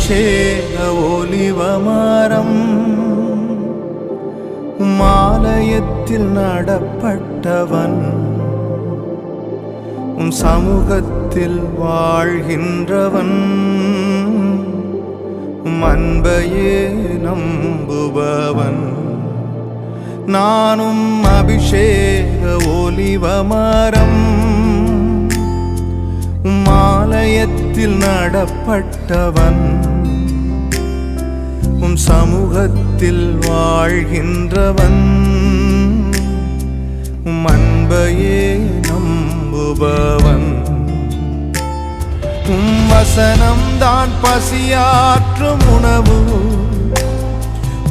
அபிஷேக ஒலிவமரம் மாலயத்தில் நடப்பட்டவன் உம் சமூகத்தில் வாழ்கின்றவன் அன்பையே நம்புபவன் நானும் அபிஷேக ஒலிவமரம் மாலயத்தில் நடப்பட்டவன் உம் சமூகத்தில் வாழ்கின்றவன் அன்பையே நம்புபவன் உம் வசனம்தான் பசியாற்றும் உணவு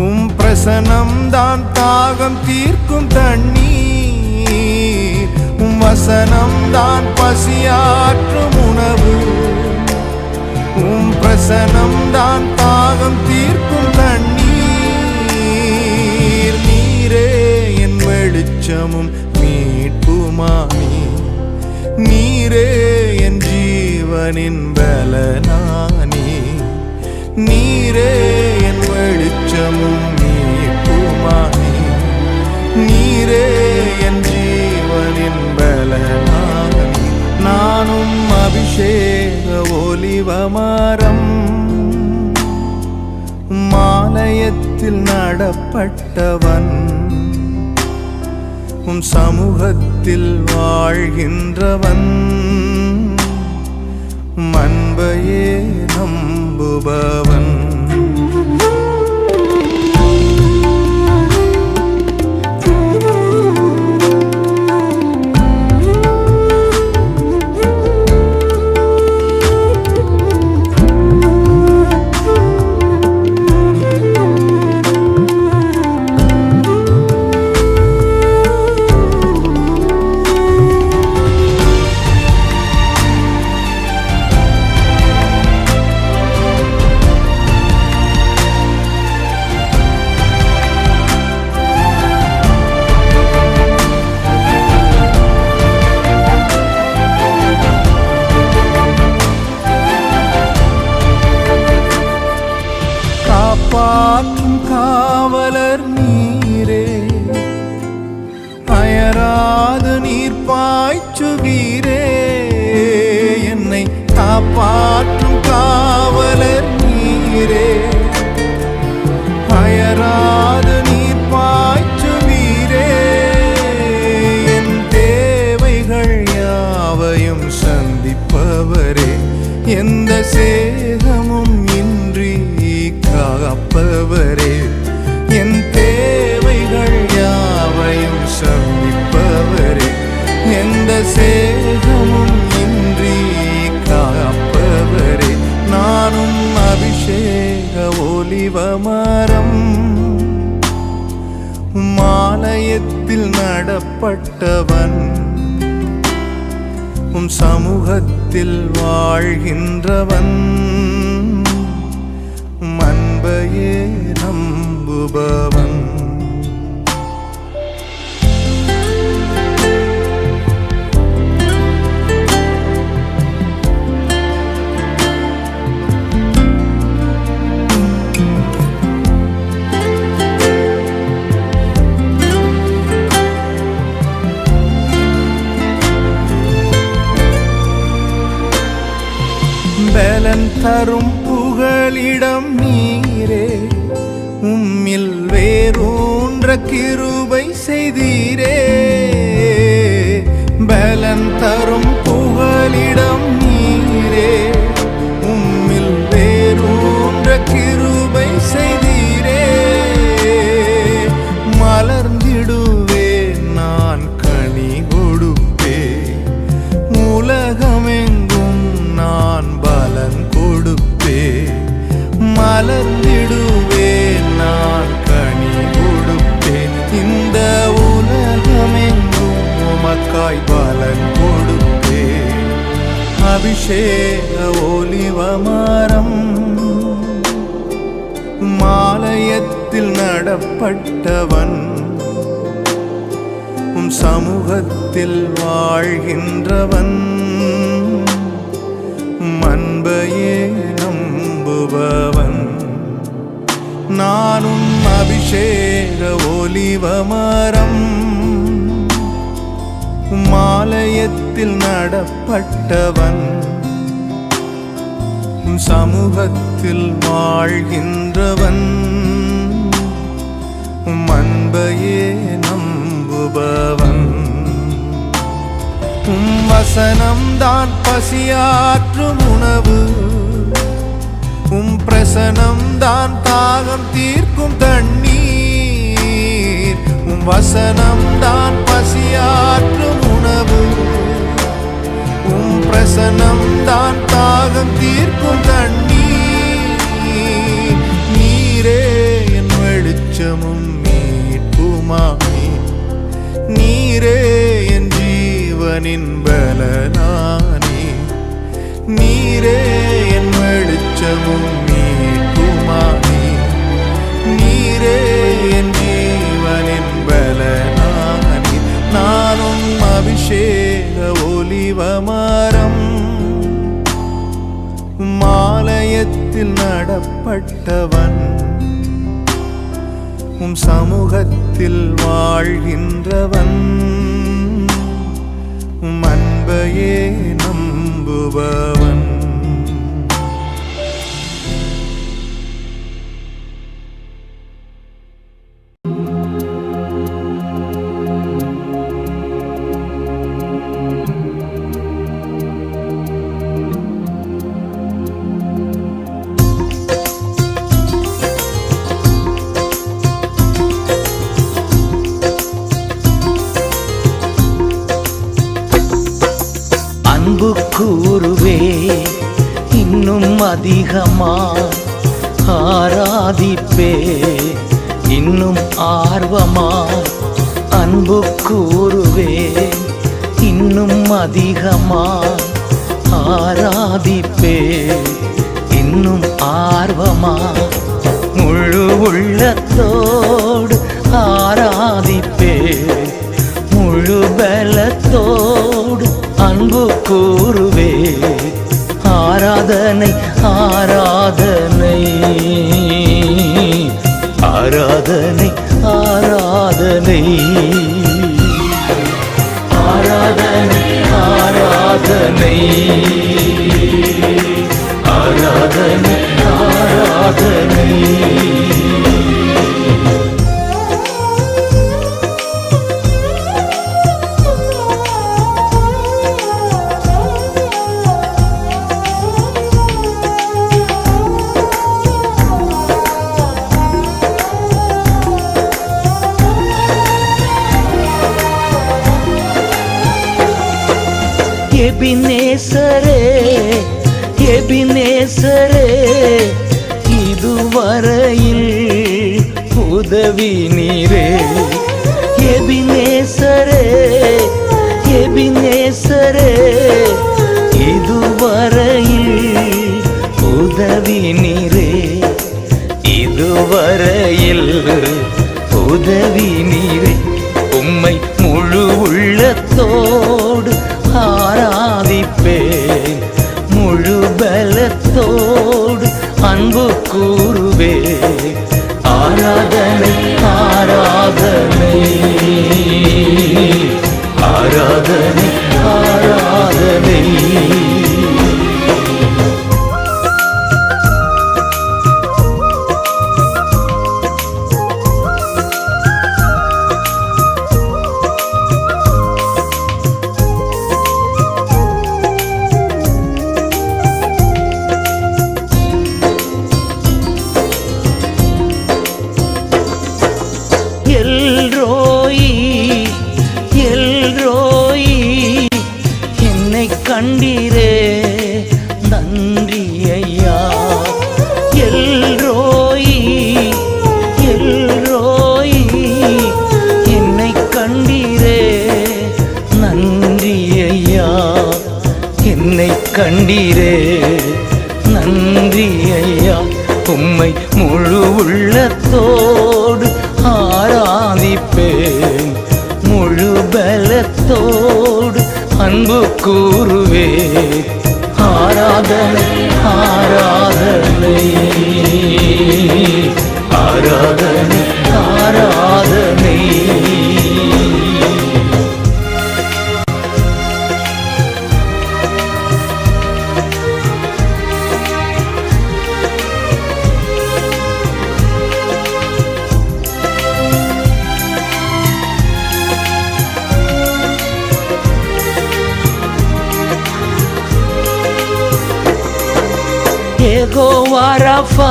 உம் பிரசனம்தான் தாகம் தீர்க்கும் தண்ணீர் உம் வசனம்தான் பசியாற்றும் உணவு உம் பிரசனம்தான் தாகம் தீர்க்கும் தண்ணீர் நீரே என் வெளிச்சமும் மீட்புமானி நீரே என் ஜீவனின் பலனானி நீரே என் வெளிச்சமும் மீட்புமானி நீரே என் ஜீவனின் பலனானி நானும் அபிஷேக ஒலிவமரம் மாலயத்தில் நடப்பட்டவன் உம் சமூகத்தில் வாழ்கின்றவன் அன்பையே நம்புபவன் காப்பாற்றும் காவலர் நீரே அயராது நீர் பாய்ச்சுவீரே என்னை காப்பாற்றும் காவலர் நீரே அயராது நீர் பாய்ச்சுவீரே என் தேவைகள் யாவையும் சந்திப்பவரே எந்த சேதமும் இன்றி காப்பவரே என் தேவைகள் யாவையும் சந்திப்பவரே எந்த சேதமும் இன்றி காப்பவரே நானும் அபிஷேக ஒலிவமரம் மாலயத்தில் நடப்பட்டவன் உம் சமூகத்தில் வாழ்கின்றவன் அன்பையே நம்புபவன் பலன் தரும் புகலிடம் நீரே உம்மில் வேரூன்ற கிருபை செய்தீரே பலன் தரும் புகலிடம் நீரே உம்மில் வேரூன்ற கிருபை செய்தீரே மலர்ந்திடுவே நான் கனி கொடுப்பே உலகமெங்கும் நான் பலன் கொடுப்பே மலர்ந்திடுவே நான் கனி கொடுப்பேன் இந்த உலகமெங்கும் உமக்காய் பலன் கொடுப்பே அபிஷேக ஒலிவமரம் மாலயத்தில் நடப்பட்டவன் உம் சமூகத்தில் வாழ்கின்றவன் அன்பையே நம்பு நம்புபவன். நானும் அபிஷேக ஒலிவமரம், மாலயத்தில் நடப்பட்டவன், சமூகத்தில் வாழ்கின்றவன், அன்பையே நம்புபவன். வசனம்தான் பசியாற்றும் உணவு, பிரசனம்தான் தாகம் தீர்க்கும் தண்ணீர். வசனம்தான் பசியாற்றும் உணவு, பிரசனம்தான் தாகம் தீர்க்கும் தண்ணீர். நீரே என் வெளிச்சமும் மீட்புமாமே, நீரே என் ஜீவனின் பலனானே. நீரே என் வெளிச்சமும் மீட்புமாமே, நீரே என் ஜீவனின் பலனானே. நானும் அபிஷேக ஒலிவமரம், மாலயத்தில் நடப்பட்டவன், சமூகத்தில் வாழ்கின்றவன், அன்பையே நம்புபவன். அன்பு கூறுவே இன்னும் அதிகமாய், ஆராதிப்பே இன்னும் ஆர்வமாய். அன்பு கூறுவே இன்னும் அதிகமாய், ஆராதிப்பே இன்னும் ஆர்வமாய். முழு உள்ளத்தோடு ஆராதிப்பே, முழு பலத்தோடு அன்பு கூறுவே. ஆராதனை ஆராதனை ஆராதனை ஆராதனை ஆராதனை ஆராதனை ஆராதனை ஆராதனை. எபினேசரே எபினேசரே, இதுவரையில் உதவி நீரே. எபினேசரே எபினேசரே, இதுவரையில் உதவி நீரே. இதுவரையில் உதவி நீரே. உம்மை முழு உள்ளத்தோடு ஆராதிப்பேன், முழு பலத்தோடு அன்பு கூறுவே. ஆராதனை ஆராதனை ஆராதனை ஆராதனை. எல்ரோயி எல்ரோயி, என்னை கண்டீரே நன்றி ஐயா. எல்ரோயி எல்ரோயி, என்னை கண்டீரே நன்றி ஐயா. என்னை கண்டீரே நன்றி ஐயா. உம்மை முழு உள்ளத்தோடு ஆராதிப்பேன், முழு பலத்தோடு அன்பு கூறுவே. ஆராதனை ஆராதனை யெகோவா ராஃபா,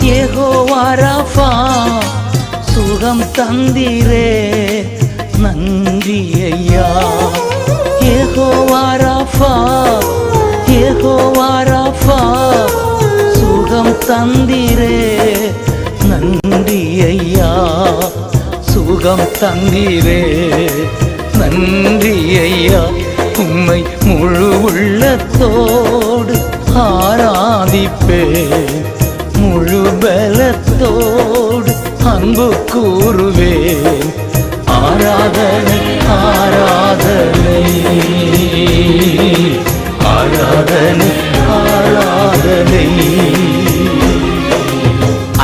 யெகோவா ராஃபா, சுகம் தந்தீரே நன்றி ஐயா. யெகோவா ராஃபா, யெகோவா ராஃபா, சுகம் தந்தீரே நன்றி ஐயா. சுகம் தந்தீரே நன்றி ஐயா. உம்மை முழு உள்ளத்தோடு ஆராதிப்பேன், முழு பலத்தோடு அன்பு கூறுவேன். ஆராதனை ஆராதனை ஆராதனை ஆராதனை.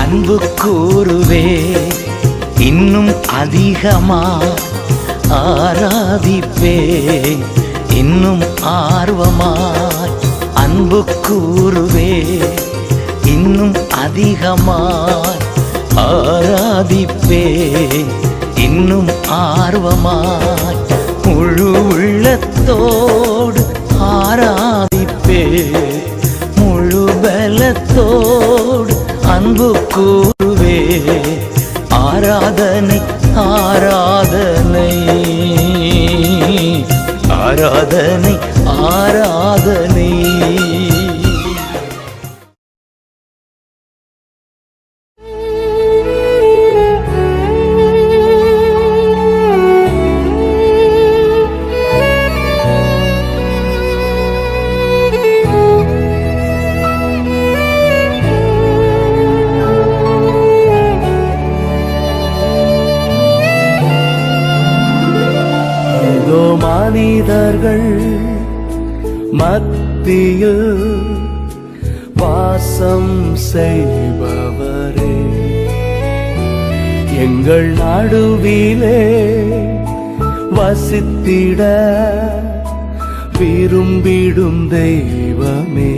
அன்பு கூறுவேன் இன்னும் அதிகமா, ஆராதிப்பேன் இன்னும் ஆர்வமாய். அன்பு கூறுவேன் இன்னும் அதிகமாய், ஆராதிப்பேன் இன்னும் ஆர்வமாய். முழு உள்ளத்தோடு ஆராதிப்பேன், முழு பலத்தோடு அன்பு கூறுவேன். ஆராதனை ஆராதனை ஆராதனை ஆராதனை. மனிதர்கள் மத்தியில் வாசம் செய்பவரே, எங்கள் நடுவிலே வசித்திட விரும்பிடும் தெய்வமே.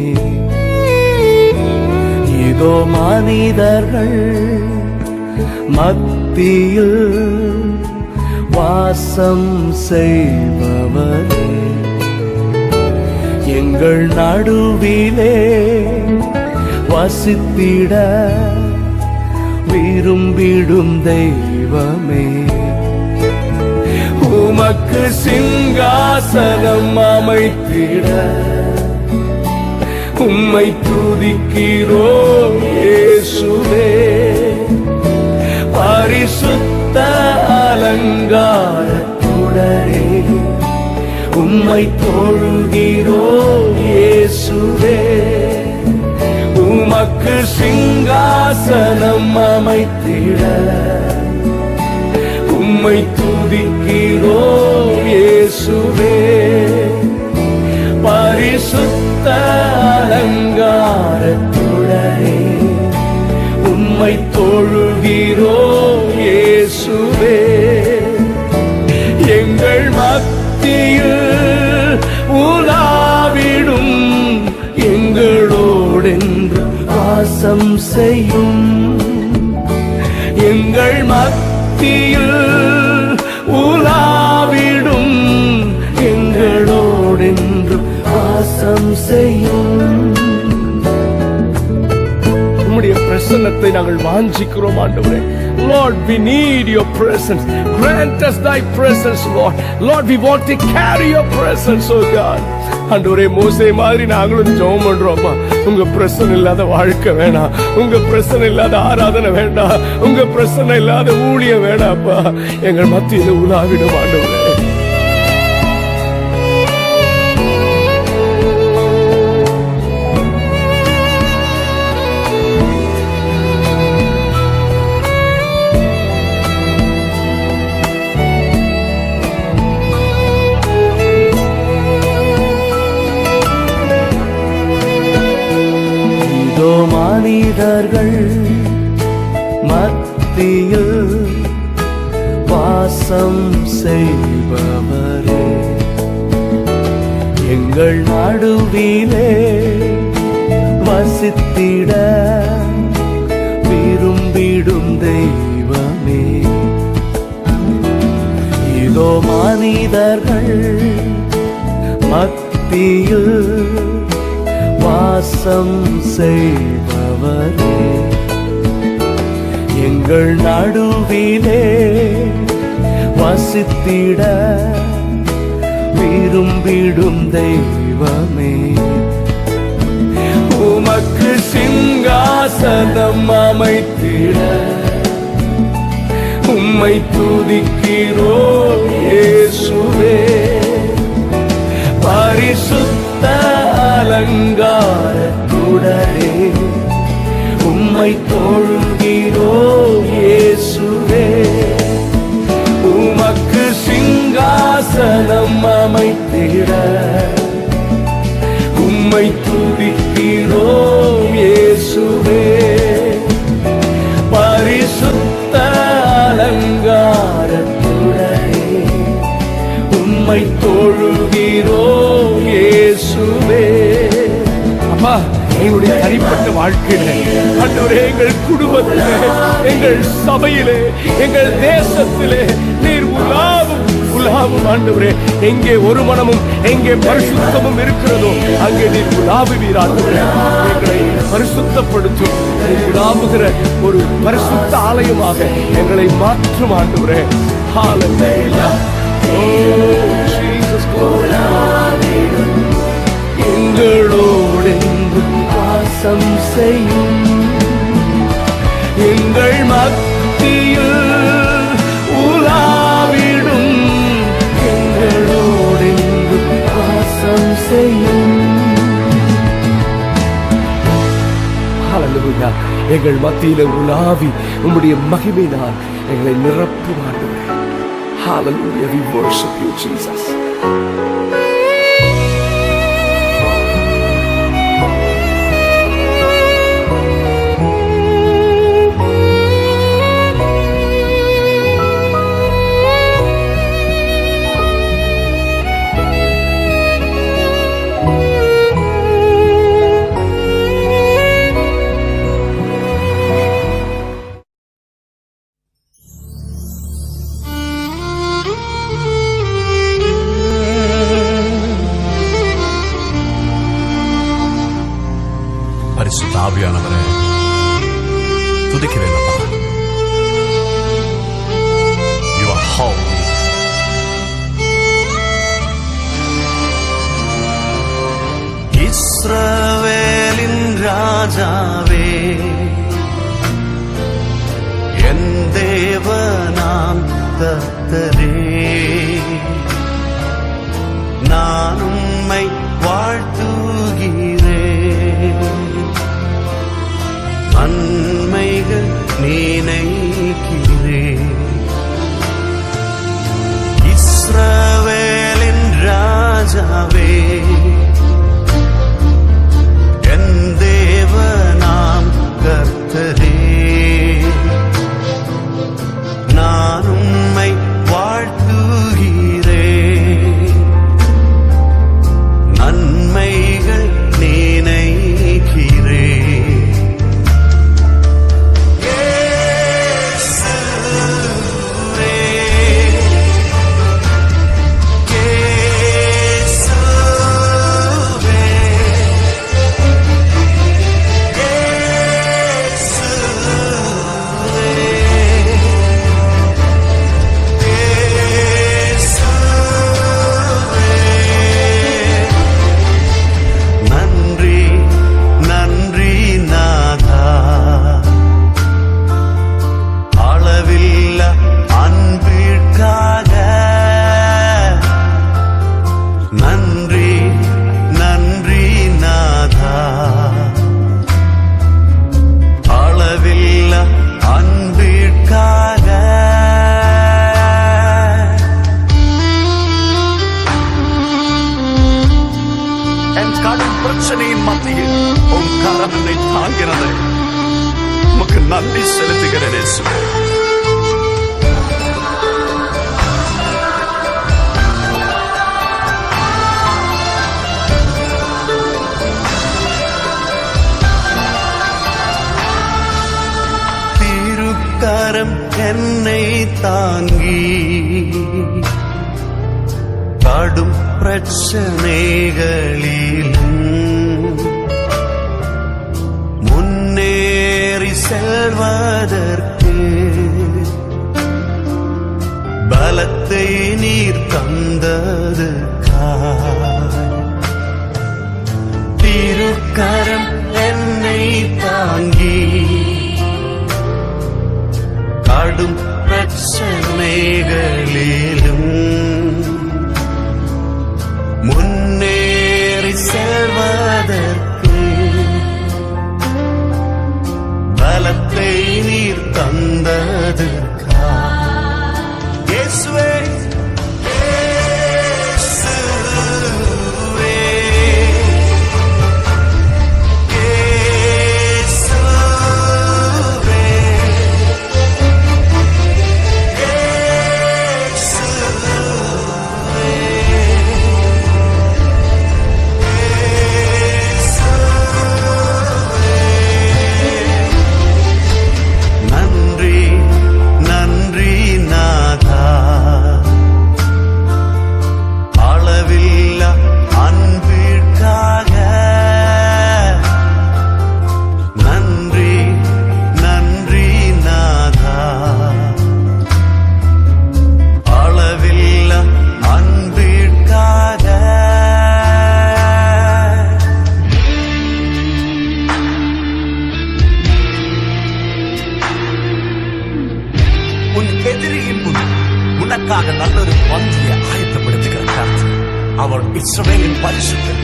இதோ மனிதர்கள் மத்தியில் வாசம் செய்பவரே, எங்கள் நடுவிலே வசித்திட விரும்பிடும் தெய்வமே. உமக்கு சிங்காசனம் அமைத்திட உம்மை துதிக்கிறோம் இயேசுவே. பரிசுத்த அலங்காரத்துடனே உம்மை தொழுகிறோம் இயேசுவே. உமக்கு சிங்காசனம் அமைத்திட உம்மை துதிக்கிறோம் இயேசுவே. பரிசுத்த அலங்காரத்துடனே உம்மை தொழுகிறோம் இயேசுவே. எங்கள் மத்தியில் உலாவிடும், எங்களோடென்று வாசம் செய்யும். எங்கள் மத்தியில் உலாவிடும், எங்களோடென்று வாசம் செய்யும். உம்முடைய பிரசன்னத்தை நாங்கள் வாஞ்சிக்கிறோம் ஆண்டவரே. Lord, we need your presence. Grant us thy presence, Lord. Lord, we want to carry your presence, oh God. ஆண்டவரே, மோசே மாதிரி நாங்களும் ஜெபம் பண்றோம்ப்பா. உங்க பிரசன்னம் இல்லாத வாழ்க்கை வேணாம், உங்க பிரசன்னம் இல்லாத ஆராதனை வேண்டாம், உங்க பிரசன்னம் இல்லாத ஊழியம் வேண்டாம்ப்பா. எங்கள் மத்தியில் உலாவிடும் ஆண்டவரே. மனிதர்கள் மத்தியில் வாசம் செய்பவரே, எங்கள் நடுவிலே வசித்திட விரும்பிடும் தெய்வமே. இதோ மனிதர்கள் மத்தியில் வாசம் செய்பவரே, எங்கள் நடுவிலே வசித்திட விரும்பிடும் தெய்வமே, உமக்கு சிங்காசனம் அமைத்திட உம்மை துதிக்கிறோம் இயேசுவே. பரிசுத்த அலங்காரத்துடனே உம்மை தொழுகிறோம் இயேசுவே. உமக்கு சிங்காசனம் அமைத்திட உம்மை துதிக்கிறோம் இயேசுவே. பரிசுத்த அலங்காரத்துடனே உம்மை தொழுகிறோம் இயேசுவே. அப்பா, எங்களுடைய தனிப்பட்ட வாழ்க்கையிலே ஆண்டவரே, எங்கள் குடும்பத்திலே, எங்கள் சபையிலே, எங்கள் தேசத்திலே நீர் உலாவும் ஆண்டவரே. எங்கே ஒரு மனமும் எங்கே பரிசுத்தமும் இருக்கிறதோ அங்கே நீர் உலாவுவீர் ஆண்டவரே. எங்களை பரிசுத்தப்படுத்தும் உலாவுகிற ஒரு பரிசுத்த ஆலயமாக எங்களை மாற்றும் ஆண்டவரே. ஹல்லேலூயா. எங்களோடு வாசம் செய்யும், எங்கள் மத்தியில் உலாவிடும், எங்களோடு வாசம் செய்யும். ஹல்லேலூயா. எங்கள் மத்தியில உலாவி உம்முடைய மகிமையினால் எங்களை நிரப்புவார்கள். Hallelujah, we worship you, Jesus. ஆவியானவரே, துதிக்கிறேன் அப்பா. You are holy. இஸ்ரவேலின் ராஜாவே, என் தேவனாம் கர்த்தரே, நான் உம்மை வாழ்த்துகிறேன். நன்மைகள் நினைக்கிறேன். இஸ்ரவேலின் ராஜாவே, என் தேவனாம் கர்த்தரே, நான் உம்மை வாழ்த்துகிறேன். நன்மைகள் நினைக்கிறேன். பிரச்சனையின் மத்தியில் உம் கரம் என்னை தாங்கிறது. உமக்கு நன்றி செலுத்துகிறேன் இயேசுவே. திருக்கரம் என்னை தாங்கி கடும் பிரச்சனைகளிலும் செல்வதற்கு பலத்தை நீர் தந்ததுக்காய் திருக்கரம் என்னை தாங்கி கடும் பிரச்சனைகளிலும் முன்னேறி செல்வதற்கு பலத்தை நீர் தந்ததுக்கா இயேசுவே நல்லொரு பந்தியை ஆயத்தப்படுத்துகிற கர்த்தர். அவர் இஸ்ரவேலின் பரிசுத்தர்.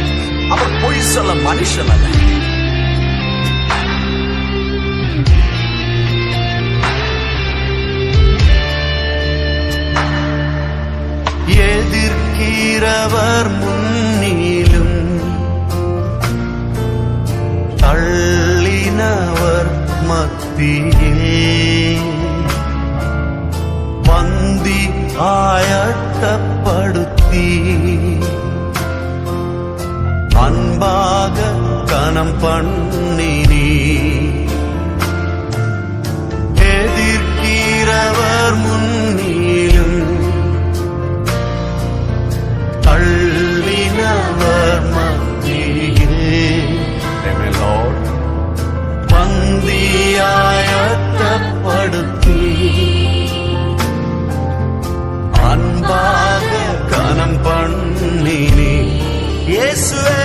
அவர் பொய் சொல்ல மனுஷன் அல்ல. எதிர்க்கிறவர் முன்னிலும் தள்ளினவர் மத்தியில் பந்தி ஆயத்தப்படுத்தி அன்பாக கனம் பண்ணினி எதிர்க்கிறவர் முன்னிலும் தள்ளினவர் மத்தியில் பந்தி ஆயத்தப்படுத்தி அன்பாக கனம் பண்ணினி இயேசுவே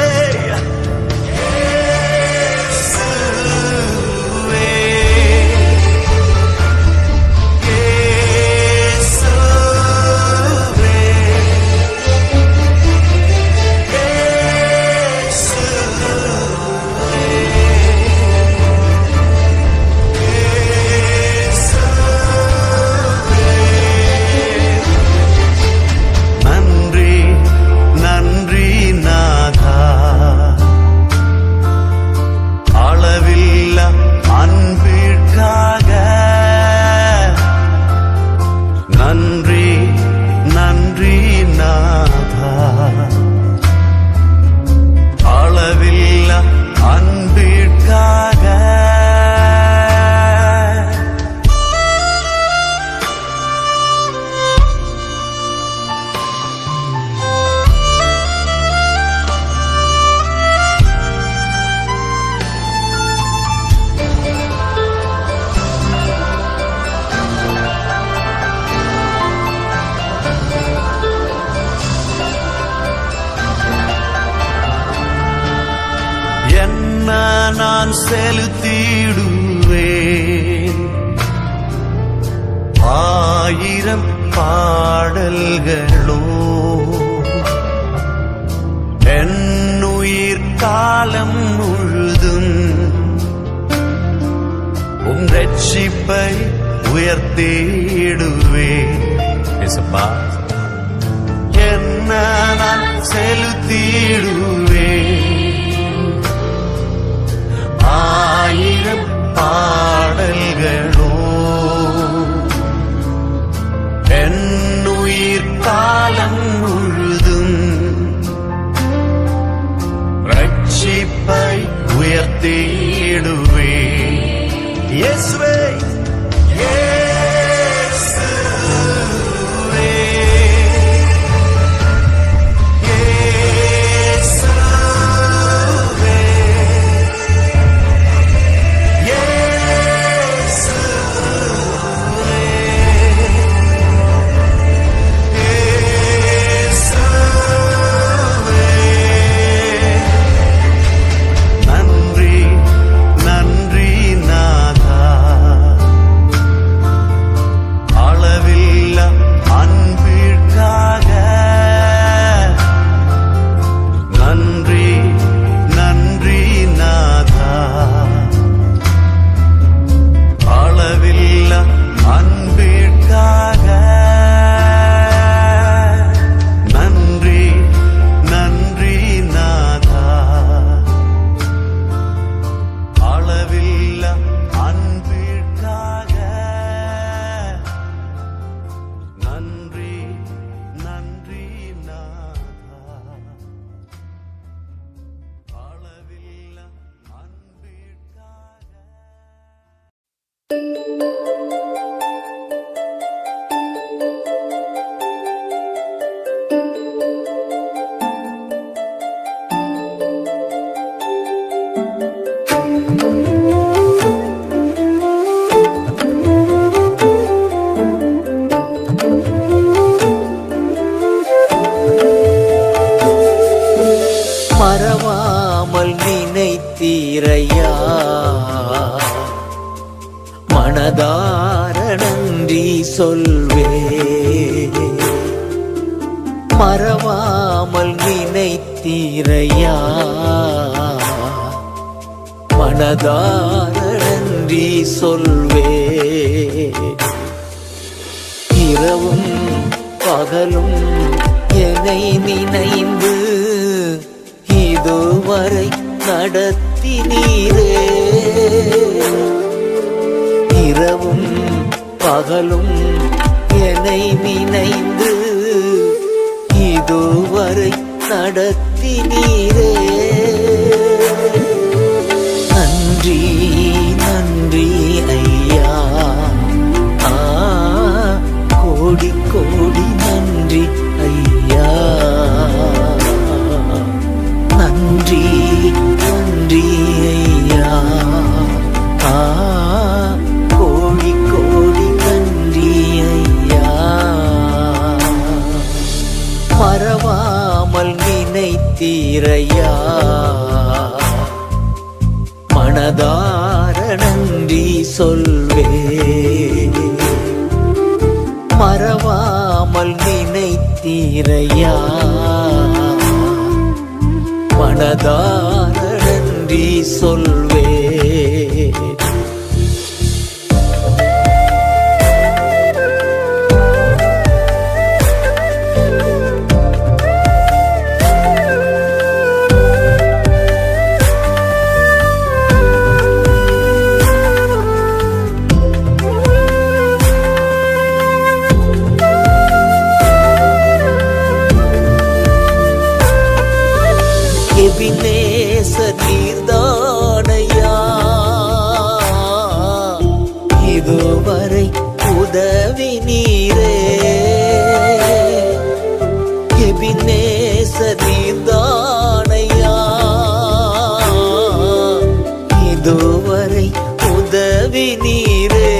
நான் செலுத்திடுவேன் ஆயிரம் பாடல்களோ என்னுயிர் காலம் முழுதும் உம் ரட்சிப்பை உயர்த்திடுவேன். என்ன நான் செலுத்திடுவேன் ஆயிரம் பாடல்களோ என்னுயிர் காலம் முழுதும் ரட்சிப்பை உயர்த்திடுவே இயேசுவே Yeah. சொல்வே, மறவாமல் நினைத்தீரையா, மனதார நன்றி சொல்வே. இரவும் பகலும் என்னை நினைந்து இதுவரை நடத்தினீரே. இரவும் பகலும் என்னை நினைந்து இதுவரை நடத்தினீரே. நன்றி நன்றி ஐயா, கோடி கோடி நன்றி ஐயா. நன்றி நன்றி ஐயா, கோடி கோடி நன்றி ஐயா. மறவாமல் நினைத்தீரையா, மனதார நன்றி சொல்வே. மறவாமல் நினைத்தீரையா, மனதார நன்றி சொல்வே. எபினேசர் நீர்தானையா, இதுவரை உதவி நீரே. எபினேசர் நீர்தானையா, இதுவரை உதவி நீரே.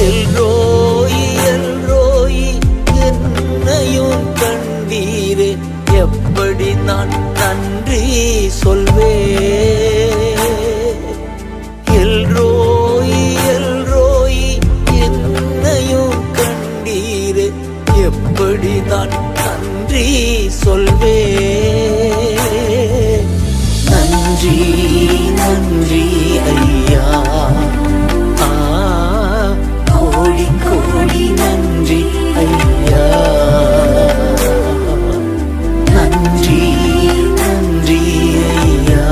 எல்ரோயி எல்ரோயி என்னையும் கண்டீரே, எப்படி நான் நன்றி சொல்வே. எல்ரோயி எல்ரோயி என்னையும் கண்டீரே, எப்படி நான் நன்றி சொல்வே. நன்றி நன்றி ஐயா, கோடி கோடி நன்றி ஐயா. நன்றி நன்றி ஐயா,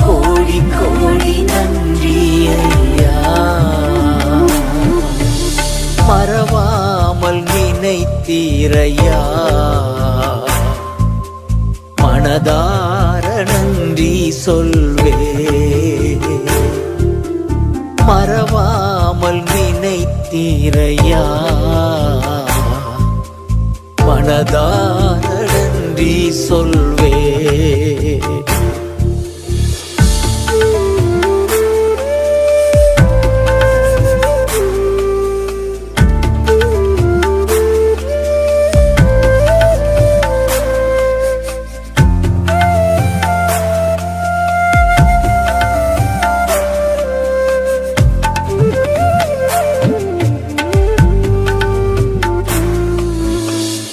கோடி கோடி நன்றி ஐயா. மறவாமல் நினைத்தீரையா, மனதார நன்றி சொல்வே. மறவாமல் நினைத்தீரையா, மனதார நன்றி சொல்வே.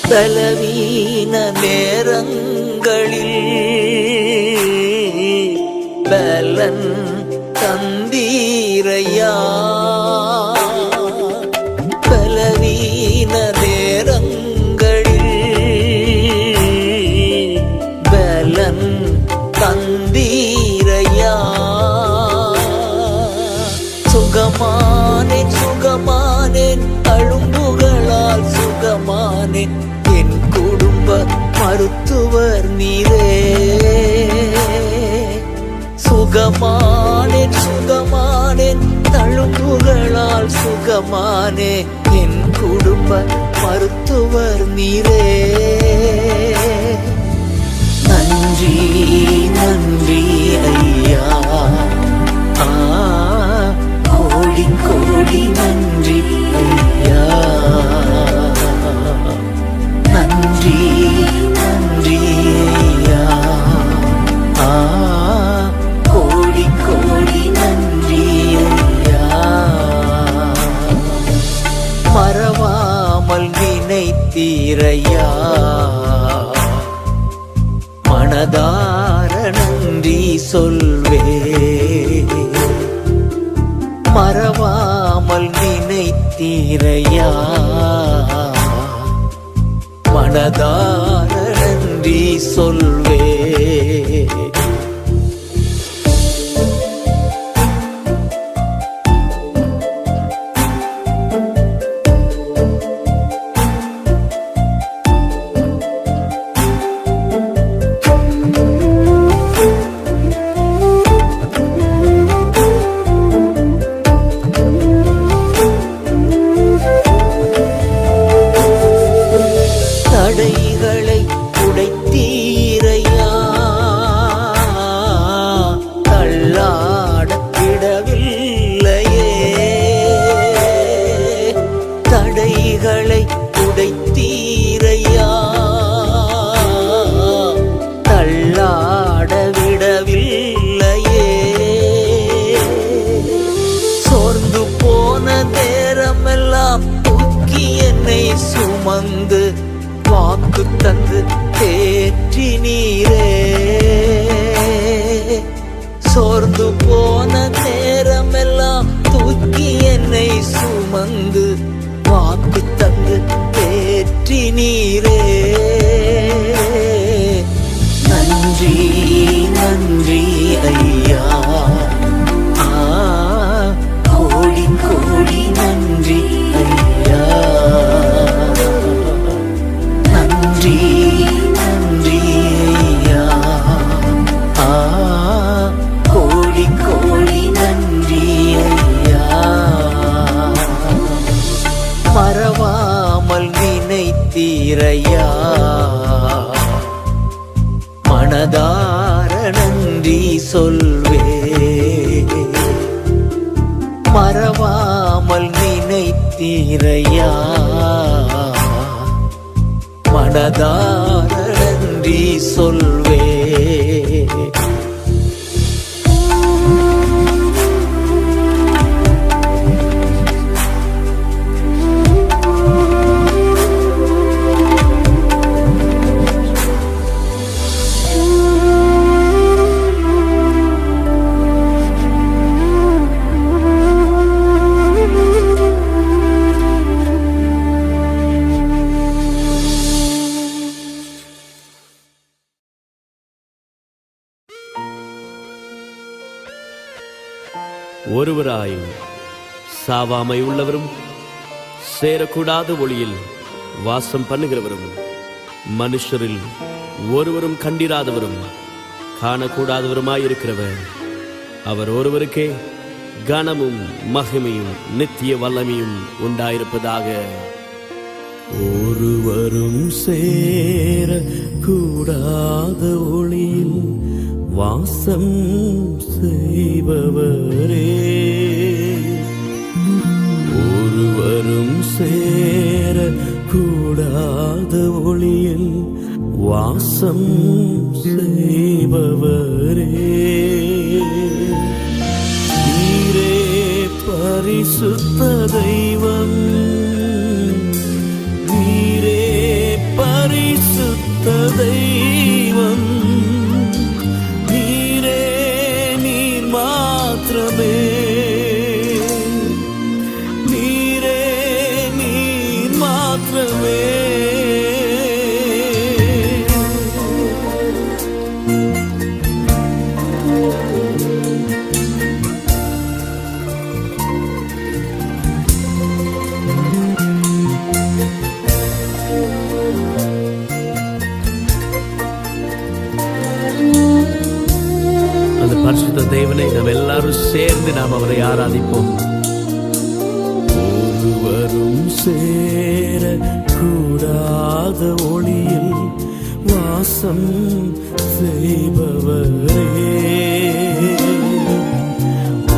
பலவீன நேரங்களில் பலன் தந்தீரையா. பலவீன நேரங்களில் பலன் தந்தீரையா. சுகமானேன் சுகமானேன், அழும்புகளால் சுகமானேன். என் குடும்ப மருத்துவர் நீரே. சுகமானேன் சுகமானேன், தழும்புகளால் சுகமானே. என் குடும்ப மருத்துவர் நீரே. நன்றி நன்றி ஐயா, கோடி கோடி நன்றி ஐயா. நன்றி நன்றி ஐயா, கோடி கோடி நன்றி நினைத்தீரையா, மனதார நன்றி சொல்வே, மறவாமல் நினைத்தீரையா, மனதார நன்றி சொல்வே. தடைகளை உடைத்தீரையா, தள்ளாட விடவில்லையே, தடைகளை உடைத்தீரையா, தள்ளாட விடவில்லையே, சோர்ந்து போன நேரமெல்லாம் தூக்கி என்னை சுமந்து வாக்கு தந்து தேற்றி நீரே, சோர்ந்து போன நேரமெல்லாம் தூக்கி என்னை சுமந்து வாக்கு தந்து தேற்றி நீரே. நன்றி நன்றி ஐயா, கோடி கோடி நன்றி ஐயா, நன்றி நன்றி ஐயா, கோடி கோடி நன்றி ஐயா, மறவாமல் நினைத்தீரையா, மனதார நன்றி சொல்வே, மறவாமல் நினைத்தீரையா, மனதார நன்றி சொல்வே. ஒருவராயும் சாவாமை உள்ளவரும் சேரக்கூடாத ஒளியில் வாசம் பண்ணுகிறவரும் மனுஷரில் ஒருவரும் கண்டிராதவரும் காணக்கூடாதவருமாயிருக்கிறவர் அவர் ஒருவருக்கே கனமும் மகிமையும் நித்திய வல்லமையும் உண்டாயிருப்பதாக. ஒருவரும் சேர கூடாத ஒளியில் வாசம் செய்பவரே, ஒருவரும் சேர கூடாத ஒளியில் வாசம் செய்பவரே, நீரே பரிசுத்த தெய்வம், நீரே பரிசுத்த தெய்வம், நீரே நீர் மாத்திரமே. அந்த பரிசுத்த தேவனை நாம் எல்லாரும் சேர்ந்து நாம் அவரை ஆராதிப்போம். ஒருவரும் சேர கூடாத ஒளியில் வாசம் செய்பவரே,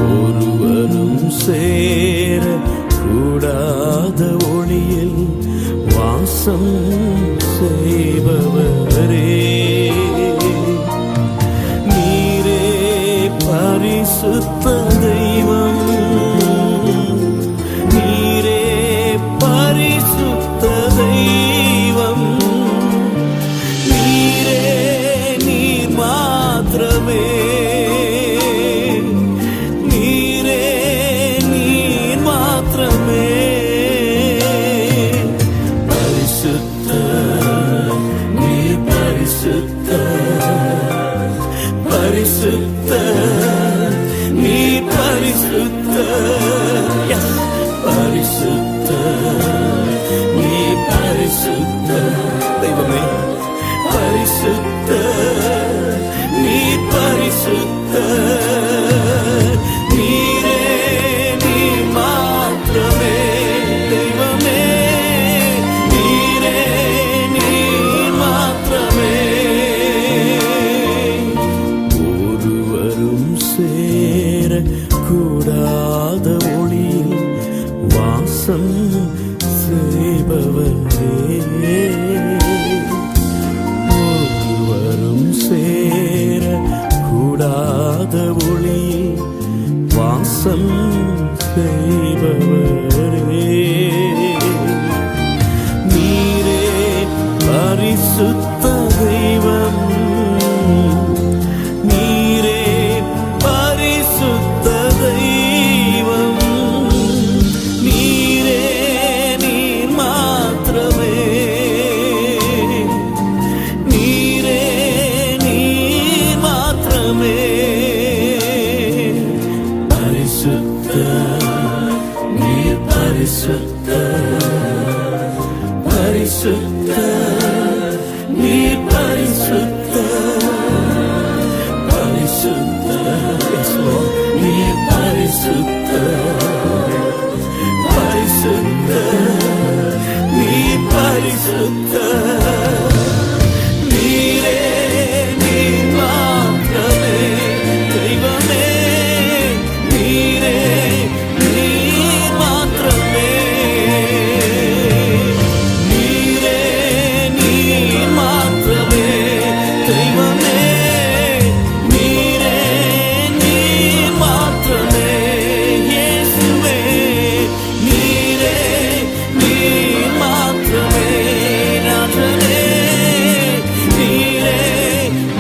ஒருவரும் சேர கூடாத ஒளியில் வாசம் செய்பவரே, நீரே பரிசுத்த தெய்வம், நீரே பரிசுத்த தெய்வம், வாசம் செய்பவரே, ஒருவரும் சேர கூடாத ஒளியில் வாசம் செய்பவரே, நீரே பரிசுத்த தெய்வம், நீரே பரிசுத்த தெய்வம், நீரே நீர் மாத்திரமே, நீரே நீர் மாத்திரமே, பரிசுத்த நீர் பரிசுத்த, பரிசுத்த நீர் பரிசுத்த, பரிசுத்த நீர் பரிசுத்த, பரிசுத்த நீர் பரிசுத்த, நீரே நீர் மாத்திரமே தெய்வமே, நீரே நீர் மாத்திரமே, நீரே நீர் மாத்திரமே தெய்வமே, நீரே நீர் மாத்திரமே இயேசுவே, நீரே நீர் மாத்திரமே ராஜனே, நீரே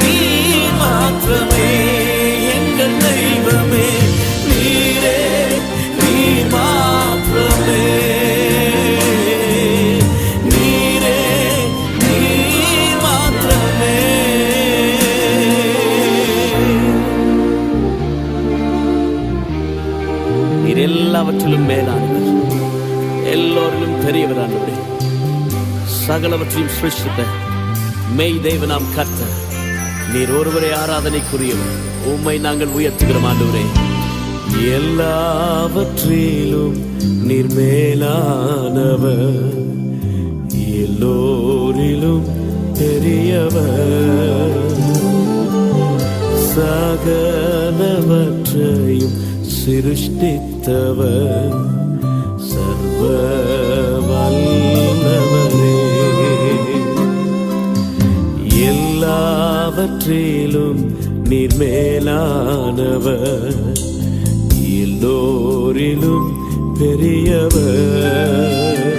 நீர் மாத்திரமே எங்கள் தெய்வமே, நீரே நீர் மாத்திரமே, நீரே நீர் மாத்திரமே. நீர் எல்லாவற்றிலும் மேலானவர், எல்லோரிலும் பெரியவர் ஆண்டவரே, சகலவற்றையும் சிருஷ்டித்த மெய் தேவனாம் கர்த்தர், நீர் ஒருவரே ஆராதனைக்குரியவர், உம்மை நாங்கள் உயர்த்துகிறோம் ஆண்டவரே. எல்லாவற்றிலும் நீர் மேலானவர், எல்லோரிலும் பெரியவர், சகலவற்றையும் சிருஷ்டித்தவர், சர்வ வல்லவரே, எல்லாவற்றிலும் நீர் மேலானவர், எல்லோரிலும் பெரியவர்,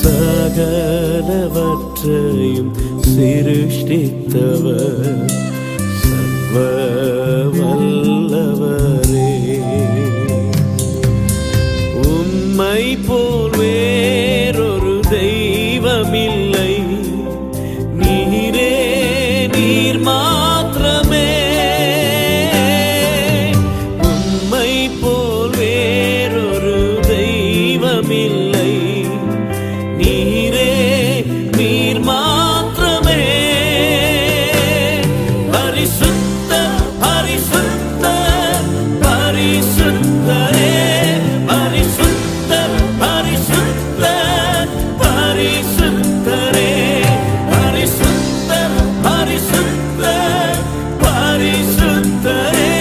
சகலவற்றையும் சிருஷ்டித்தவர், சர்வ வல்லவரே, உம்மை போல் வேறொரு தெய்வமில்லை, நீரே நீர் மாத்திரமே, உம்மை போல் வேறொரு தெய்வமில்லை, நீரே நீர் மாத்திரமே, பரிசுத்த பரிசுத்த பரிசுத்தரே, பரிசுத்த பரிசுத்த பரிசுத்தரே, பரிசுத்த பரிசுத்த பரிசுத்தரே,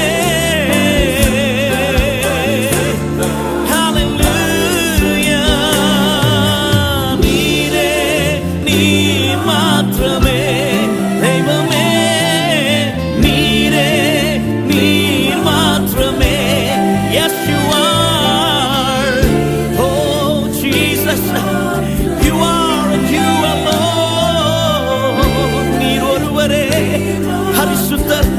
ஹல்லேலூயா, நீரே நீர் மாத்திரமே தெய்வமே, நீரே நீர் மாத்திரமே. Yes you are, oh Jesus, you are and you alone. நீர் ஒருவரே பரிசுத்தர்,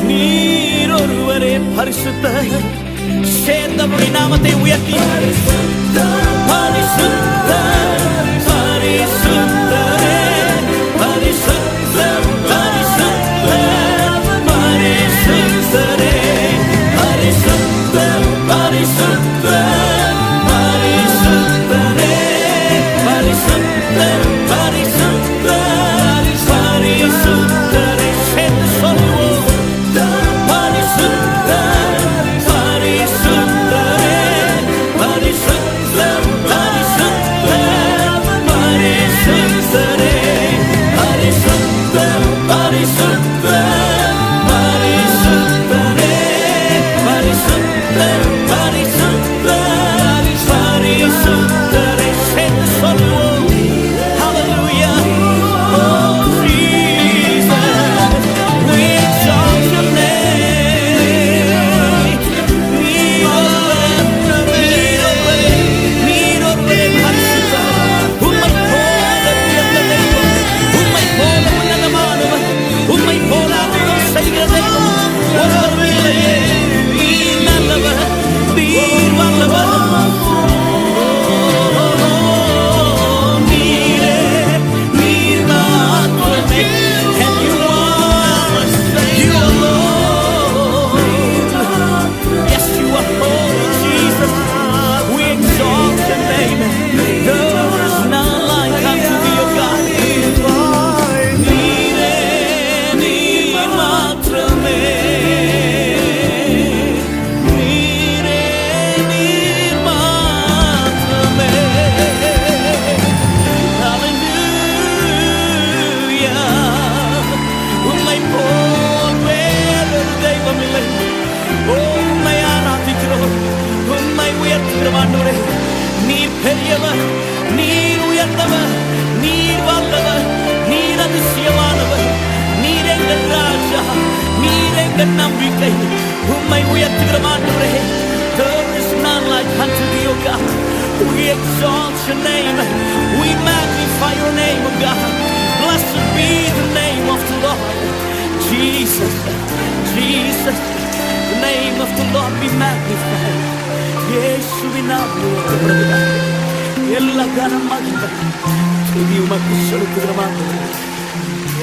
நீர் ஒருவரே பரிசுத்தர், சேர்ந்தபடி நாமத்தை உயர்த்தி பரிசுத்த பரிசுத்தரே, பரிசுத்த பரிசுத்தரே, பரிசுத்த பரிசுத்த பரிசுத்தரே, பரிசுத்த பரிசுத்த பரிசுத்தரே, சேர்ந்து சொல்லுவோம், பரிசுத்த பரிசுத்தரே, பரிசுத்த பரிசுத்த பெரியவர், நீர் உயர்ந்தவர், நீர் வல்லவர், நீர் அதிசயமானவர், நீர் எங்கள் ராஜா, நீர் எங்கள் நம்பிக்கை. உம்மை உயர்த்துகிறோம் ஆண்டவரே. There is none like unto thee, O God. We exalt your name, we magnify your name, O God. Blessed be the name of the Lord. Jesus, Jesus, the name of the Lord be magnified. இயேசுவின் நாமம் உயர்த்தப்படுவதாக. எல்லா கனம் மகிமை துதி உமக்கு செலுத்துகிறோம் ஆண்டவரே.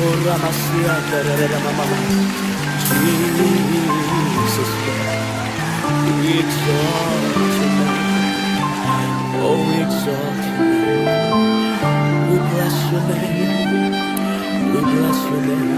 ஓ ரமசியா தரரமமம. Jesus, we exalt your name. Oh, we exalt your name. We bless your name. We bless your name.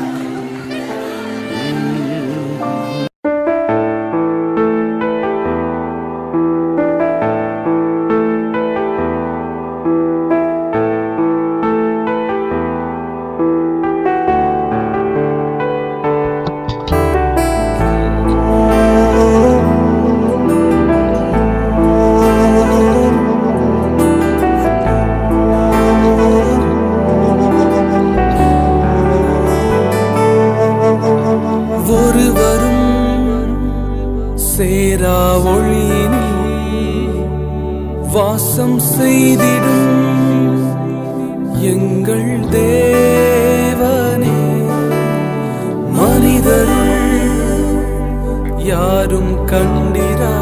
சேரா ஒளியினில் வாசம் செய்திடும் எங்கள் தேவனே, மனிதருள் யாரும் கண்டிரா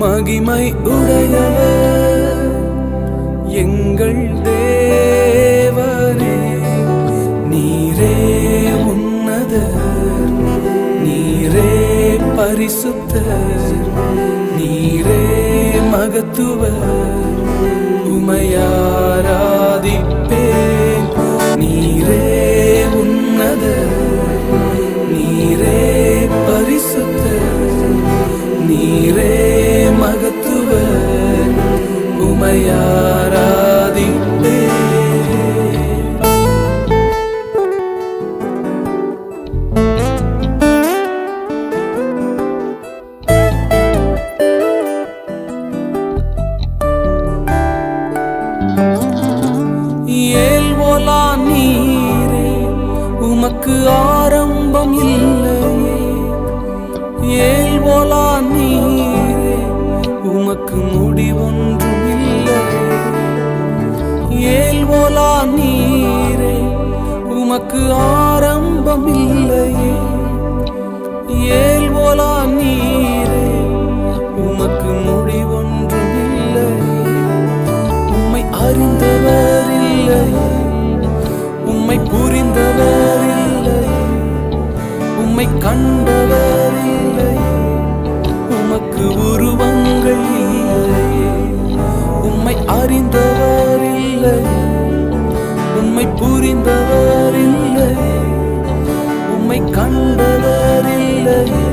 மகிமை உடையவர் எங்கள் தேவனே. நீரே உன்னதர், நீரே பரிசுத்தர், நீரே மகத்துவர், உமையாராதிப்பேன். நீரே உன்னதர், நீரே பரிசுத்தர், நீரே மகத்துவர், உமையாராதிப்பேன். ஏல்வோலா நீரே உமக்கு ஆரம்பம் இல்லையே, ஏல்வோலா நீரே உமக்கு முடிவொன்றும் இல்லையே, ஏல்வோலா நீரே உமக்கு ஆரம்பம் இல்லையே, ஏல்வோலா நீரே உமக்கு முடிவொன்றும் இல்லையே. உம்மை அறிந்தவர் இல்லையே, உம்மை புரிந்தவர் இல்லையே, உம்மை கண்டவர் இல்லையே, உமக்கு உருவங்கள் இல்லையே. உம்மை அறிந்தவர் இல்லையே, உம்மை புரிந்தவர் இல்லையே, உம்மை கண்டவர் இல்லையே,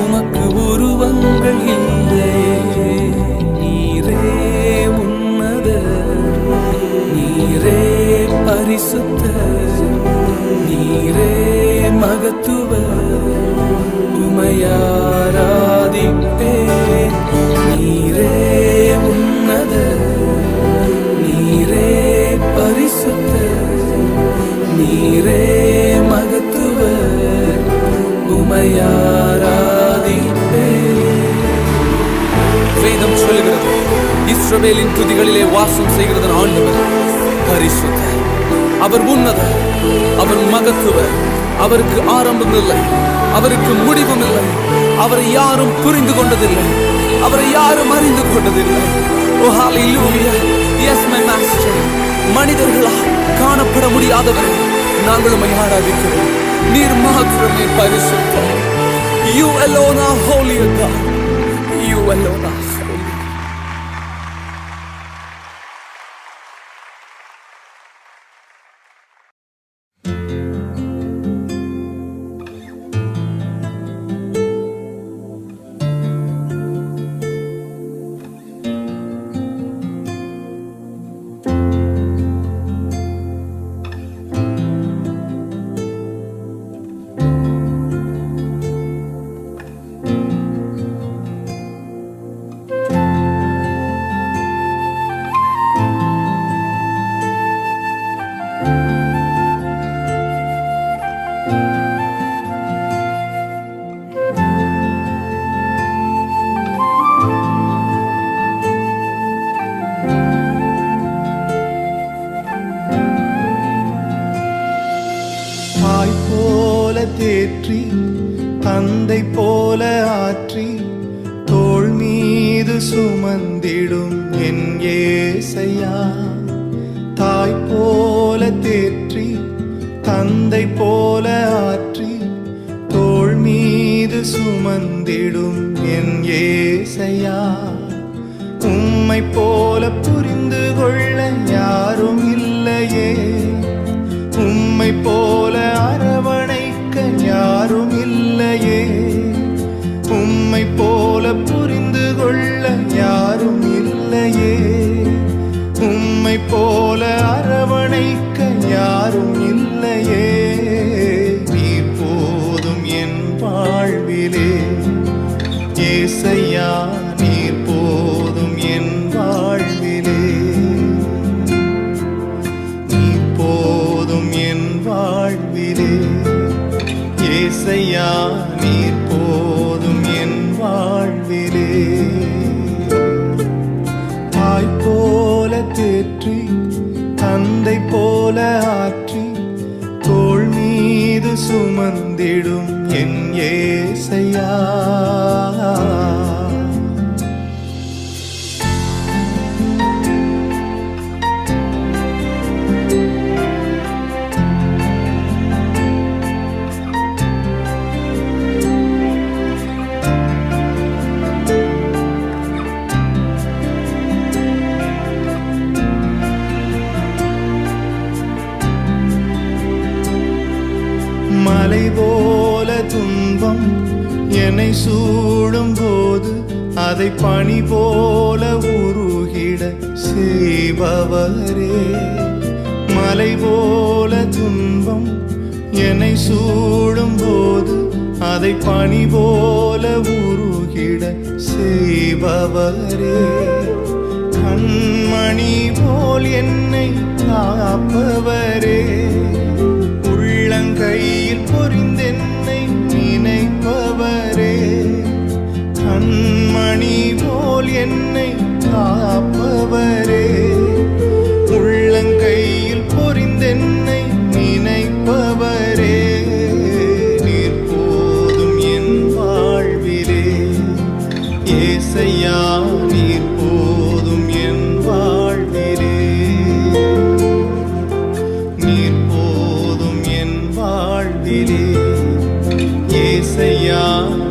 உமக்கு உருவங்கள் இல்லையே. நீரே உன்னதர், நீரே பரிசுத்தர், நீரே மகத்துவர், உமையாராதிப்பேன். நீரே உன்னதர், நீரே பரிசுத்தர், நீரே மகத்துவர், உமையாராதிப்பேன். வேதம் சொல்லுகிறது, இஸ்ரவேலின் துதிகளிலே வாசம் செய்கிறது ஆண்டவர் பரிசுத்தர், அவர் உன்னதர், அவர் மகத்துவர், அவருக்கு ஆரம்பம் இல்லை, அவருக்கு முடிவும் இல்லை, அவரை யாரும் புரிந்து கொண்டதில்லை, அவரை யாரும் அறிந்து கொண்டதில்லை. ஓ ஹalleluya, yes my master. மனிதர்களால் காணப்பட முடியாதவர் நாங்கள் உம்மை ஆராதிக்கிறோம். நீர் மாத்திரமே பரிசுத்தர். You alone are holy, God. You alone are holy. மீது சுமந்திடும் என் ஏசையா. தாய் போல தேற்றி தந்தை போல ஆற்றி தோள் மீது சுமந்திடும் என் ஏசையா. உம்மை போல புரிந்து கொள்ள யாரும் இல்லையே, உம்மை போல அரவணைக்க யாரும் இல்லையே, உம்மை போல புரிந்து கொள்ள யாரும் இல்லையே, உம்மை போல அரவணைக்க யாரும் இல்லையே. நீர் போதும் என் வாழ்விலே ஏசையா, நீர் போதும் என் வாழ்விலே, நீர் போதும் என் வாழ்விலே ஏசையா, நீர் போதும் என் வாழ்விலே. தாய் போல தேற்றி தந்தை போல ஆற்றி தோள் மீது சுமந்திடும் என் ஏசையா. மலை போல துன்பம் என்னை சூடும் போது அதை பனி போல உருகிட செய்பவரே. மலை போல துன்பம் என்னை சூடும் போது அதை பனி போல உருகிட செய்பவரே. கண்மணி போல் என்னை காப்பவரே, உள்ளங்கையில் பொறிந்தென்னை நினைப்பவரே. கண்மணி போல் என்னை காப்பவரே, உள்ளங்கையில் பொறிந்தென்னை நினைப்பவரே. நீர் போதும் என் வாழ்விலே ஏசையா, நீர் போதும் என் வாழ்விலே, நீர் போதும் என் வாழ்விலே ஏசையா,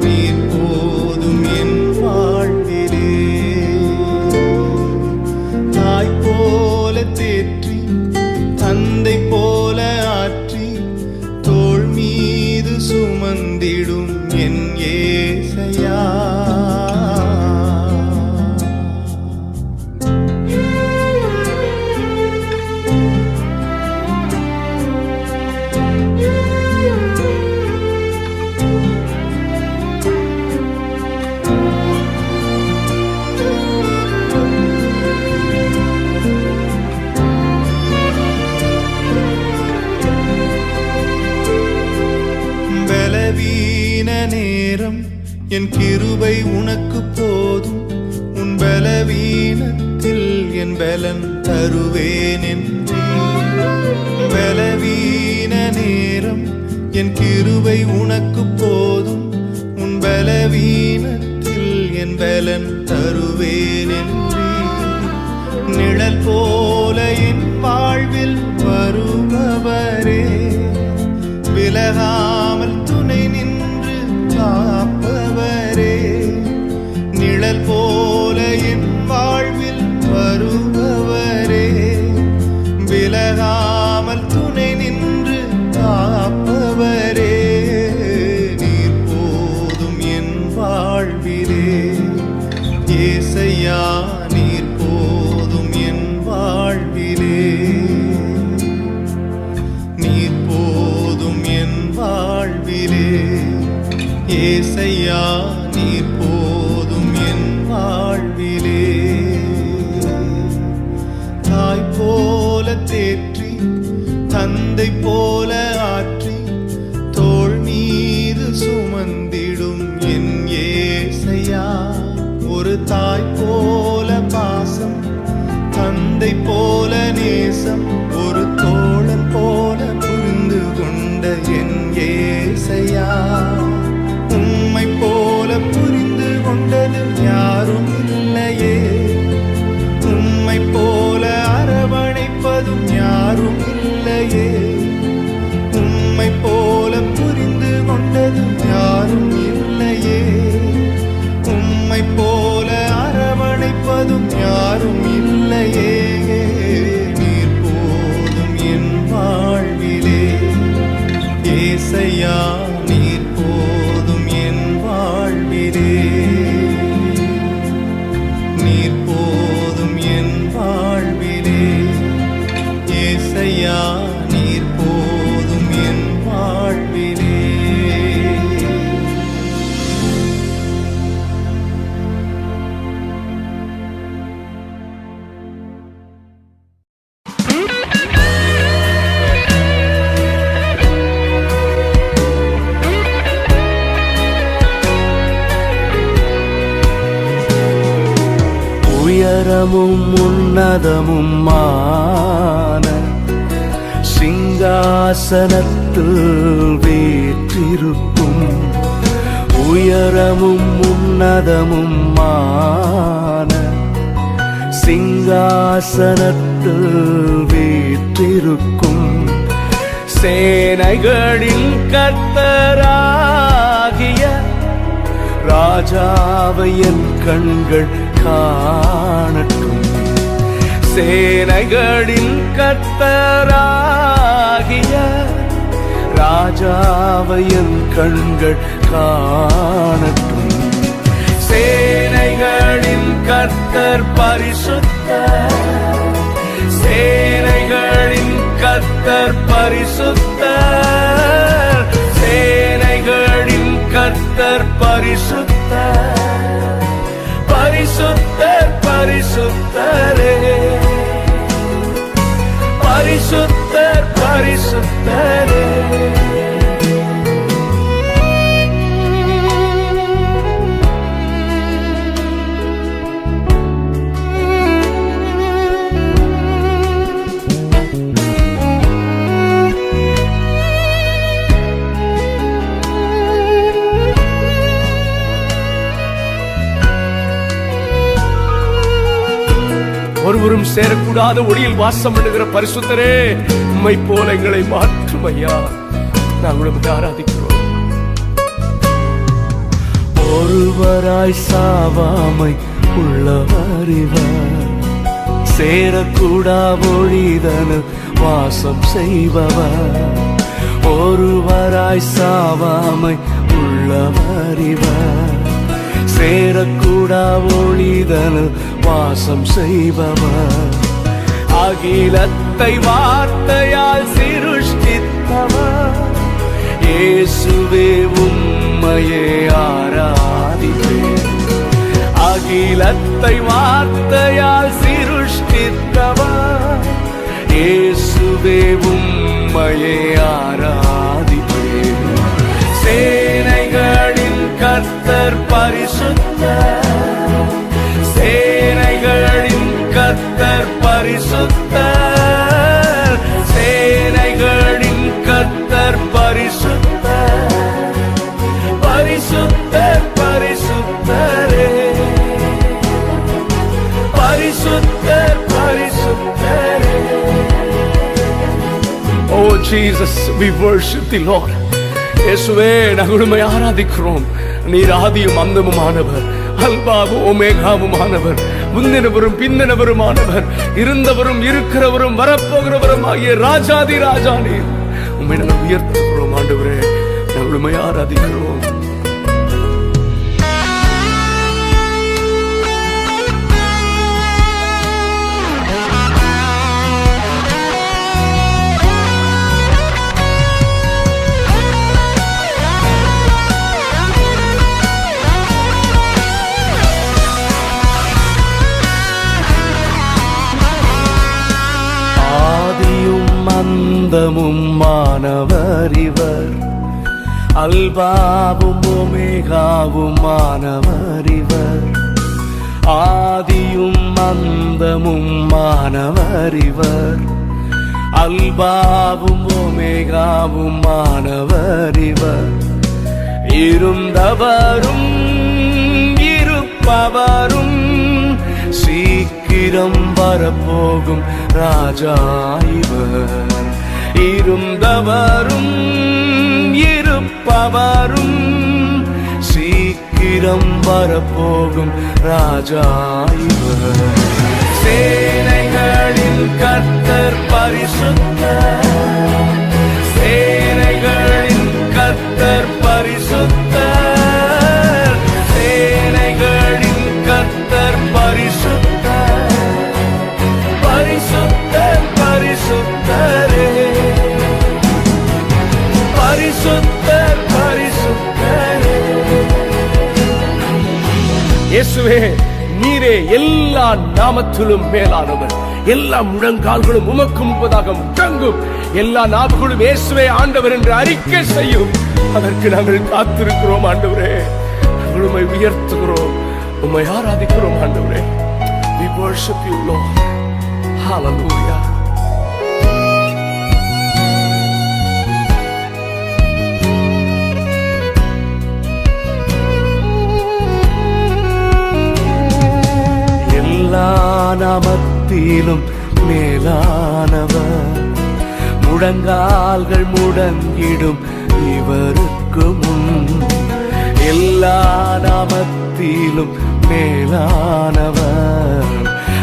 நீர் போதும் என் வாழ்விலே. தாய் போல தேற்றி தந்தை போல ஆற்றி தோள் மீது சுமந்திடும் என் ஏசையா. பலவீன நேரம் என் கிருபை உனக்கு போதும், உன் பலவீனத்தில் என் பலன் தருவேன் என்றே. பலவீன நேரம் என் கிருபை உனக்கு போதும், உன் பலவீனத்தில் என் பலன் தருவேன் என்றே. நிழல் போல என் வாழ்வில் வருபவரே, விலகாமல் துணை நின்று காப்பவரே. நிழல் போல என் வாழ்வில் வருபவரே, விலகாமல் துணை நின்று காப்பவரே. நீர் போதும் என் வாழ்விலே ஏசையா, நீர் போதும் என் வாழ்விலே, நீர் போதும் என் வாழ்விலே ஏசையா, நீர் போதும் என் வாழ்விலே. தாய் போல தேற்றி தந்தை போல ஆற்றி தோள் மீது சுமந்திடும் என் ஏசையா. ஒரு தாய் போல பாசம், தந்தை போல நேசம், ஒரு தோழன் போல புரிந்து கொண்ட என் ஏசையா. உம்மை போல புரிந்து கொண்டது யாரும் இல்லை போல அரவணைப்பதும் யாரும் இல்லையே. நீர் போதும் என் வாழ்விலே ஏசையா, நீர் போதும் என் வாழ்விலே. நீர் போதும் என் வாழ்விலே ஏசையா, நீர் போதும் என் வாழ்விலே. உயரமும் உன்னதமுமான சிங்காசனத்தில் வீற்றிருக்கும். உயரமும் உன்னதமுமான சிங்காசனத்தில் வீற்றிருக்கும். சேனைகளின் கர்த்தராகிய ராஜாவை என் கண்கள் காணட்டும். சேனைகளின் கர்த்தராகிய ராஜாவை என் கண்கள் காணட்டும். சேனைகளின் கர்த்தர் பரிசுத்தர், சேனைகளின் கர்த்தர் பரிசுத்தர், சேனைகளின் கர்த்தர் பரிசுத்தர், பரிசுத்தர் பரிசுத்தரே, பரிசுத்தர் பரிசுத்தரே. ஒருவரும் சேரக்கூடாத ஒளியில் வாசம் பண்ணுகிற பரிசுத்தரே, உம்மை போல எங்களை மாற்றும் ஐயா. நாங்கள் உம்மை ஆராதிக்கிறோம். ஒருவராய் சாவாமை உள்ளவர் இவர், சேரக்கூடா ஒளிதனில் வாசம் செய்பவர். ஒருவராய் சாவாமை உள்ளவர் இவர், சேரக்கூடா ஒளிதனில் வாசம் செய்பவர். அகிலத்தை வார்த்தையால் சிருஷ்டித்தவர், இயேசுவே உம்மையே ஆராதிப்பேன். அகிலத்தை வார்த்தையால் சிருஷ்டித்தவர், இயேசுவே உம்மையே ஆராதிப்பேன். சேனைகளின் கர்த்தர் பரிசுத்தர், சேனைகளின் கர்த்தர் பரிசுத்தர், சேனைகளின் கர்த்தர் பரிசுத்தர், பரிசுத்தர் பரிசுத்தரே, பரிசுத்தர் பரிசுத்தரே. Oh Jesus, we worship the Lord. இயேசுவே, நாங்கள் உம்மை ஆராதிக்கிறோம். நீர் ஆதியும் அந்தமுமானவர், அல்பாவும் ஓமேகாவுமானவர், முந்தினவரும் பிந்தினவருமானவர், இருந்தவரும் இருக்கிறவரும் வரப்போகிறவரும் ஆகிய ராஜாதி ராஜா நீர். உம்மை நாங்கள் உயர்த்துகிறோம் ஆண்டவரே, நாங்கள் உம்மை ஆராதிக்கிறோம். அந்தமும் மானவர் இவர், அல்பாவும் ஓமேகாவும் மானவர் இவர். ஆதியும் அந்தமும் மானவர் இவர், அல்பாவும் ஓமேகாவும் மானவர் இவர். இருந்தவரும் இருப்பவரும் சீக்கிரம் வரப்போகும் ராஜா இவர். இருந்தவரும் இருப்பவரும் சீக்கிரம் சீக்கிரம் வரப்போகும் ராஜா இவர். சேனைகளின் கர்த்தர் பரிசுத்தர், சேனைகளின் கர்த்தர் பரிசுத்தர், சேனைகளின் கர்த்தர் பரிசுத்தர், பரிசுத்தர் பரிசுத்தரே, பரிசுத்தர் பரிசுத்தரே. இயேசுவே, நீரே எல்லா நாமத்திலும் மேலானவர். எல்லா முழங்கால்களும் உமக்கு முன்பதாக முழங்கும், எல்லா நாவுகளும் இயேசுவே ஆண்டவர் என்று அறிக்கை செய்யும். அதற்கு நாங்கள் காத்திருக்கிறோம் ஆண்டவரே. நாங்கள் உம்மை உயர்த்துகிறோம், உம்மை ஆராதிக்கிறோம் ஆண்டவரே. We worship you, Lord. Hallelujah. எல்லா நாமத்திலும் மேலானவர், முழங்கால்கள் முடங்கிடும் இவருக்கு முன். எல்லா நாமத்திலும் மேலானவர்,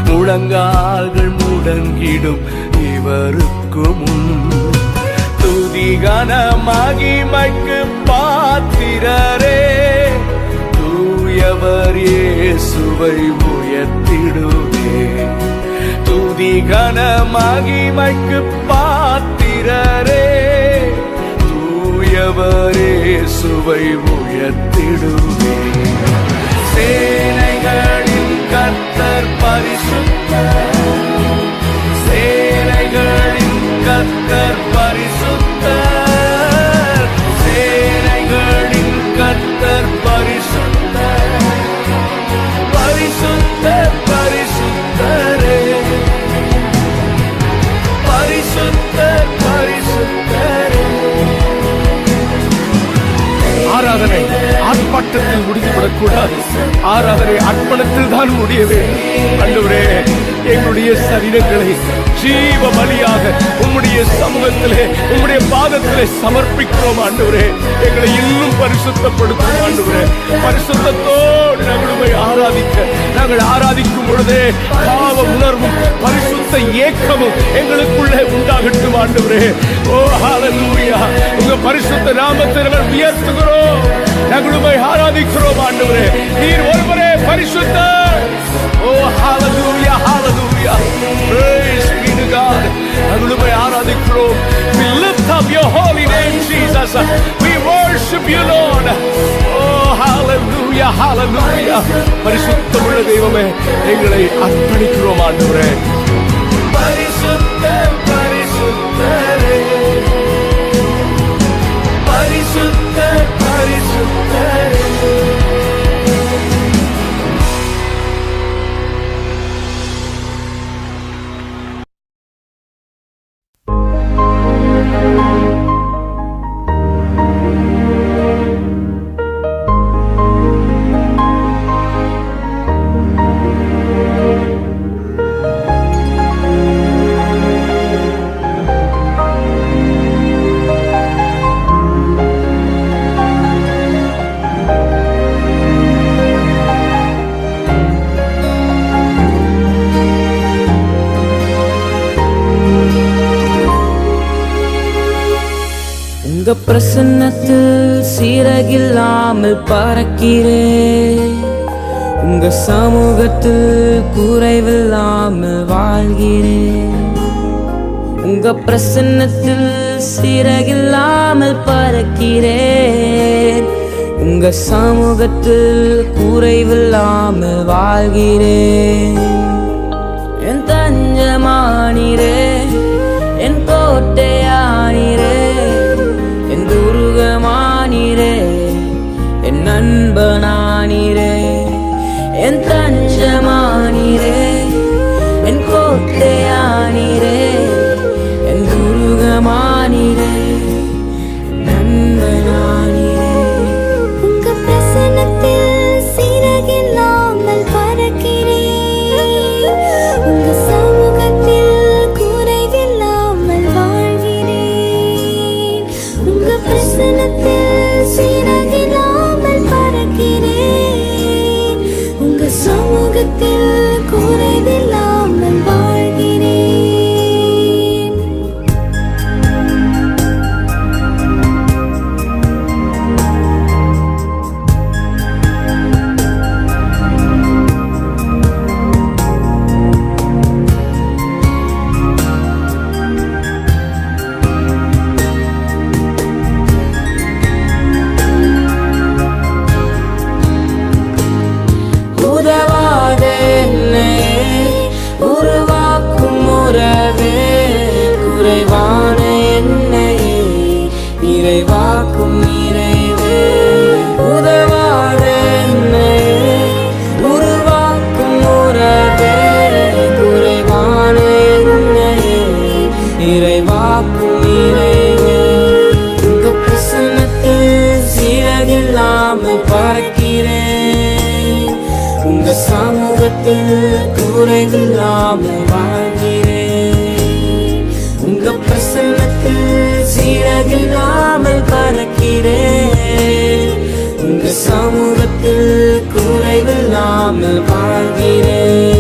முழங்கால்கள் முடங்கிடும் இவருக்கு முன். துதிகன மகிமைக்கு பாத்திரரே, தூயவர் இயேசுவை உயர்த்திடுவே. துதிகன மகிமைக்கு பாத்திரரே, தூயவர் இயேசுவை உயர்த்திடுவே. சேனைகளின் கர்த்தர் பரிசுத்தர், சேனைகளின் கர்த்தர் பரிசுத்தர், சேனைகளின் கர்த்தர் பரிசுத்தர், பரிசுத்தர் பரிசுத்தரே, பரிசுத்தர் பரிசுத்தரே. ஆராதனை ஆர்ப்பாட்டத்தில் முடிந்துவிடக்கூடாது. ஆராதனை அர்ப்பணத்தில் தான் முடியவே. ஆண்டவரே, எங்களுடைய சரீரங்களை ஜீவ பலியாக உம்முடைய சமூகத்திலே, உம்முடைய பாதத்திலே சமர்ப்பிக்கிறோம் ஆண்டவரே. எங்களை இன்னும் பரிசுத்தப்படுத்தும் ஆண்டவரே. பரிசுத்தத்தோடு நாங்கள் உம்மை ஆராதிக்க, நாங்கள் ஆராதிக்கும் பொழுதே பாவ உணர்வும் பரிசுத்த ஏக்கமும் எங்களுக்குள்ளே உண்டாகட்டும் ஆண்டவரே. ஓ ஹல்லேலூயா. உங்க பரிசுத்த நாமத்தை நாங்கள் உயர்த்துகிறோம், நாங்கள் உம்மை ஆராதிக்கிறோம் ஆண்டவரே. நீர் ஒருவரே பரிசுத்தர். ஓ ஹல்லேலூயா ஹல்லேலூயா. Praise be to God. நாங்கள் உம்மை ஆராதிக்கிறோம். We lift up your holy name, Jesus. We worship you, Lord. Oh hallelujah hallelujah. பரிசுத்தமுள்ள தெய்வமே, எங்களை அர்ப்பணிக்கிறோம் ஆண்டவரே. பரிசுத்தர் பரிசுத்தரே, பரிசுத்தர் பரிசுத்தரே. உங்க பிரசன்னத்தில் சீரகில்லாமல் பறக்கிறேன், உங்க சமூகத்தில் குறைவில்லாமல் வாழ்கிறேன். உங்க பிரசன்னத்தில் சீரகில்லாமல் பறக்கிறேன், உங்க சமூகத்தில் குறைவில்லாமல் வாழ்கிறேன். என் தஞ்சமானீரே, என் கோட்டையானீரே, என் துருகமானீரே, என் நண்பனானீரே. என் தஞ்சமானீரே, என் கோட்டையானீரே, என் துருகமானீரே, என் நண்பனானீரே. உங்க பிரசன்னத்தில் சிறகில்லாமல் பறக்கிறேன், உங்க சமூகத்தில் குறைவில்லாமல் வாழ்கிறேன். உங்க பிரசன்னத்தில் சிறகில்லாமல் பறக்கிறேன், சமூகத்தில் குறைவில்லாமல் வாழ்கிறேன். உதவாத என்னை உருவாக்கும் உறவே, குறைவான என்னையே நிறைவாக்கும் நிறைவே. உதவாத என்னை உருவாக்கும் உறவே, குறைவான என்னையே நிறைவாக்கும் நிறைவே. உங்க பிரசன்னத்தில் சீரகில்லாமல் பறக்கிறேன், உங்க சமூகத்தில் குறைவில்லாமல் வாழ்கிறேன். உங்க பிரசன்னத்தில் சீரகில்லாமல் பறக்கிறேன், உங்க சமூகத்தில் குறைவில்லாமல் வாழ்கிறேன்.